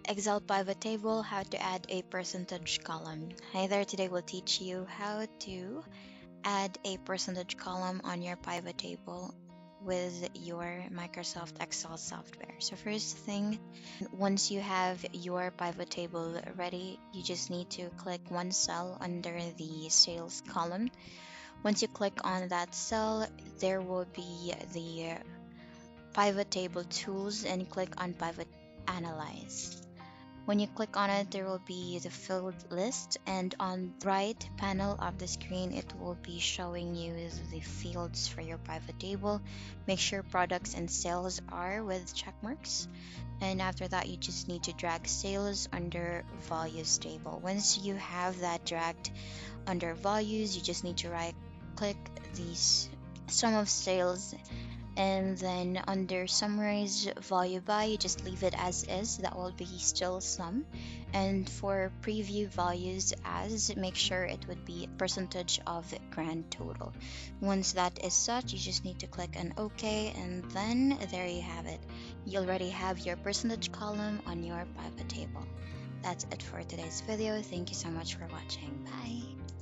Excel pivot table, how to add a percentage column. Hi there, today we'll teach you how to add a percentage column on your pivot table with your Microsoft Excel software. So first thing, once you have your pivot table ready, you just need to click one cell under the sales column. Once you click on that cell, there will be the pivot table tools and click on pivot analyze. When you click on it, there will be the field list, and on the right panel of the screen, it will be showing you the fields for your pivot table. Make sure products and sales are with check marks. And after that, you just need to drag sales under values table. Once you have that dragged under values, you just need to right click these sum of sales, and then under summarize value by, you just leave it as is, that will be still sum. And for preview values as, make sure it would be percentage of grand total. Once that is such, you just need to click on OK, and then there you have it. You already have your percentage column on your pivot table. That's it for today's video. Thank you so much for watching. Bye.